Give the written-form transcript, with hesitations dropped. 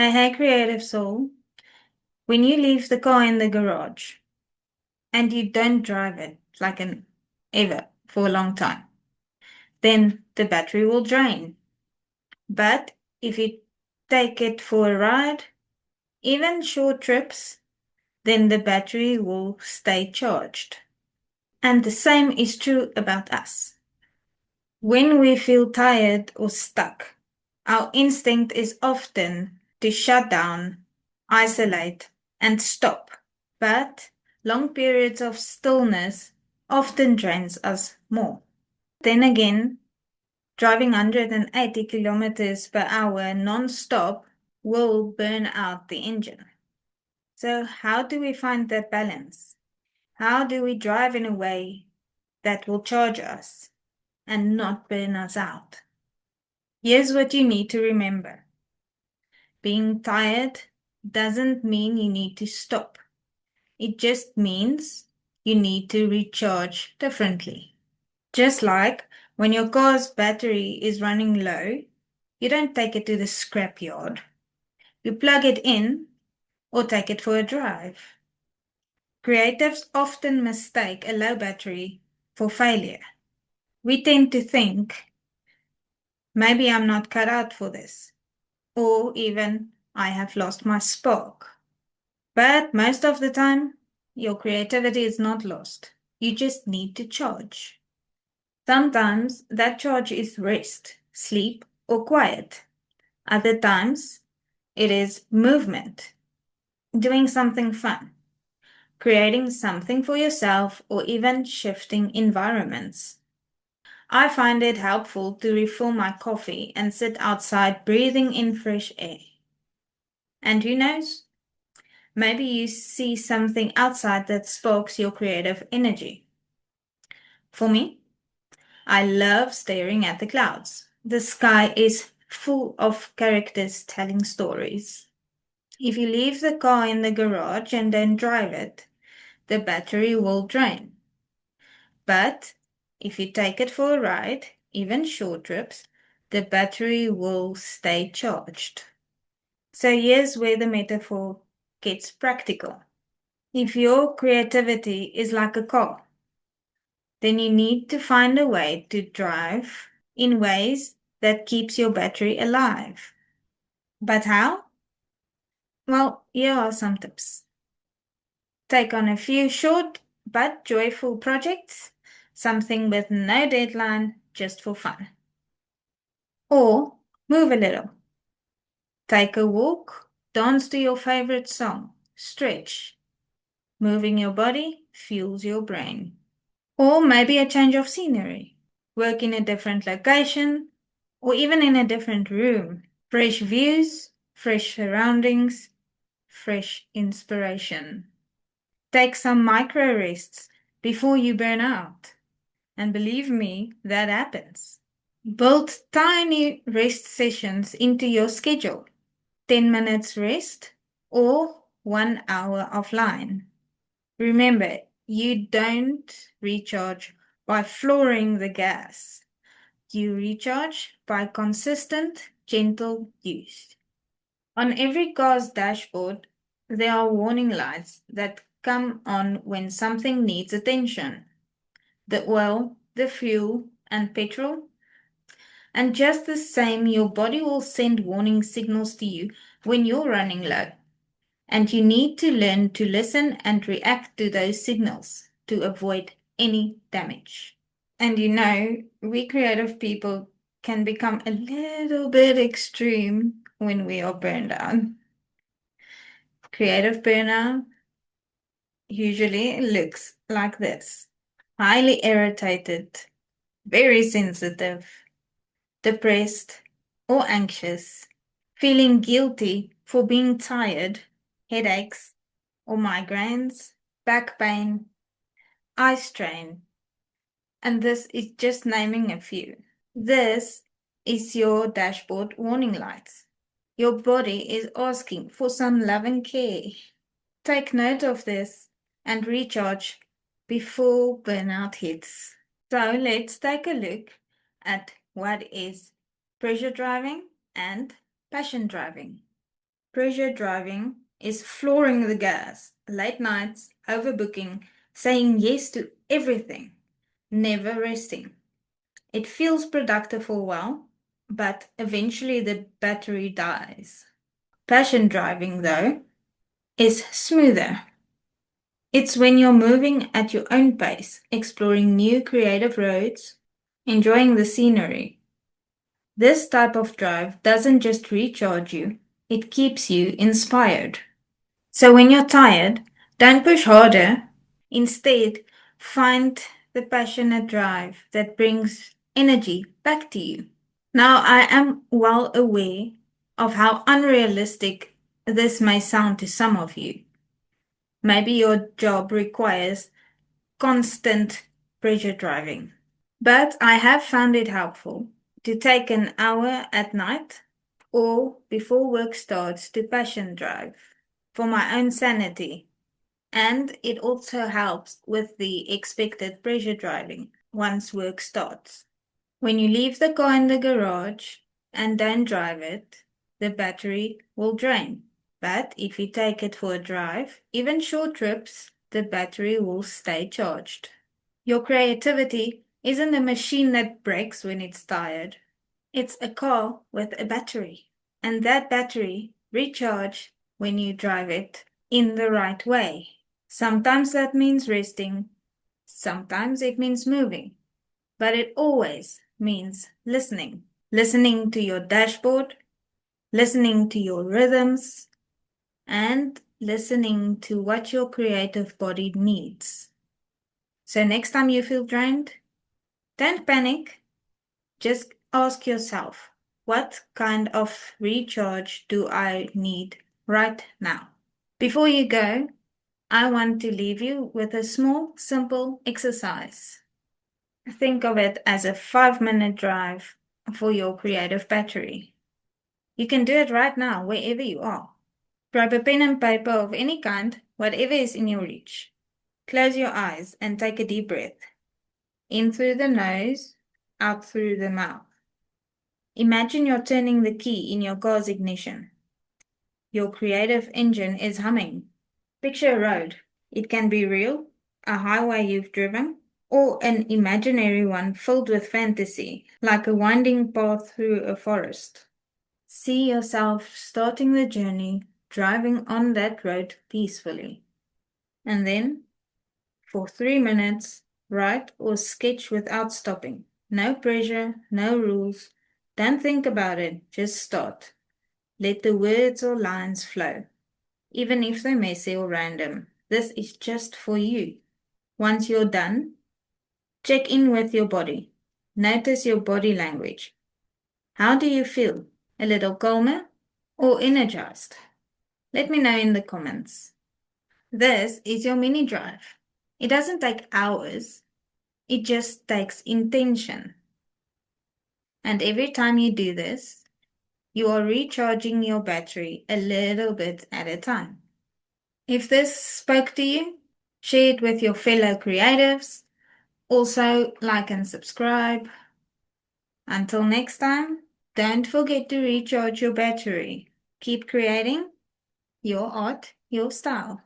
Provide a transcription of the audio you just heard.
Hey, creative soul. When you leave the car in the garage and you don't drive it like an ever for a long time, then the battery will drain. But if you take it for a ride, even short trips, then the battery will stay charged. And the same is true about us. When we feel tired or stuck, our instinct is often to shut down, isolate, and stop. But long periods of stillness often drains us more. Then again, driving 180 kilometers per hour non-stop will burn out the engine. So how do we find that balance? How do we drive in a way that will charge us and not burn us out? Here's what you need to remember. Being tired doesn't mean you need to stop. It just means you need to recharge differently. Just like when your car's battery is running low, you don't take it to the scrapyard. You plug it in or take it for a drive. Creatives often mistake a low battery for failure. We tend to think, maybe I'm not cut out for this, or even I have lost my spark. But most of the time, your creativity is not lost. You just need to charge. Sometimes that charge is rest, sleep, or quiet. Other times, it is movement, doing something fun, creating something for yourself, or even shifting environments. I find it helpful to refill my coffee and sit outside breathing in fresh air. And who knows? Maybe you see something outside that sparks your creative energy. For me, I love staring at the clouds. The sky is full of characters telling stories. If you leave the car in the garage and then drive it, the battery will drain. But if you take it for a ride, even short trips, the battery will stay charged. So here's where the metaphor gets practical. If your creativity is like a car, then you need to find a way to drive in ways that keeps your battery alive. But how? Well, here are some tips. Take on a few short but joyful projects, something with no deadline, just for fun. Or move a little. Take a walk, dance to your favorite song, stretch. Moving your body fuels your brain. Or maybe a change of scenery. Work in a different location, or even in a different room. Fresh views, fresh surroundings, fresh inspiration. Take some micro rests before you burn out. And believe me, that happens. Build tiny rest sessions into your schedule. 10 minutes rest or 1 hour offline. Remember, you don't recharge by flooring the gas. You recharge by consistent, gentle use. On every car's dashboard, there are warning lights that come on when something needs attention. The oil, the fuel, and petrol. And just the same, your body will send warning signals to you when you're running low. And you need to learn to listen and react to those signals to avoid any damage. And we creative people can become a little bit extreme when we are burned out. Creative burnout usually looks like this: highly irritated, very sensitive, depressed or anxious, feeling guilty for being tired, headaches or migraines, back pain, eye strain, and this is just naming a few. This is your dashboard warning lights. Your body is asking for some loving care. Take note of this and recharge before burnout hits. So let's take a look at what is pressure driving and passion driving. Pressure driving is flooring the gas, late nights, overbooking, saying yes to everything, never resting. It feels productive for a while, but eventually the battery dies. Passion driving, though, is smoother. It's when you're moving at your own pace, exploring new creative roads, enjoying the scenery. This type of drive doesn't just recharge you, it keeps you inspired. So when you're tired, don't push harder. Instead, find the passionate drive that brings energy back to you. Now, I am well aware of how unrealistic this may sound to some of you. Maybe your job requires constant pressure driving. But I have found it helpful to take an hour at night or before work starts to passion drive for my own sanity. And it also helps with the expected pressure driving once work starts. When you leave the car in the garage and don't drive it, the battery will drain. But if you take it for a drive, even short trips, the battery will stay charged. Your creativity isn't a machine that breaks when it's tired. It's a car with a battery. And that battery recharge when you drive it in the right way. Sometimes that means resting, sometimes it means moving, but it always means listening. Listening to your dashboard, listening to your rhythms, and listening to what your creative body needs. So next time you feel drained, don't panic. Just ask yourself, what kind of recharge do I need right now? Before you go, I want to leave you with a small, simple exercise. Think of it as a 5-minute drive for your creative battery. You can do it right now, wherever you are. Grab a pen and paper of any kind, whatever is in your reach. Close your eyes and take a deep breath. In through the nose, out through the mouth. Imagine you're turning the key in your car's ignition. Your creative engine is humming. Picture a road. It can be real, a highway you've driven, or an imaginary one filled with fantasy, like a winding path through a forest. See yourself starting the journey, driving on that road peacefully. And then, for 3 minutes, write or sketch without stopping. No pressure, no rules. Don't think about it, just start. Let the words or lines flow, even if they're messy or random. This is just for you. Once you're done, check in with your body. Notice your body language. How do you feel? A little calmer or energized? Let me know in the comments. This is your mini drive. It doesn't take hours, it just takes intention. And every time you do this, you are recharging your battery a little bit at a time. If this spoke to you, share it with your fellow creatives. Also, like and subscribe. Until next time, don't forget to recharge your battery. Keep creating your art, your style.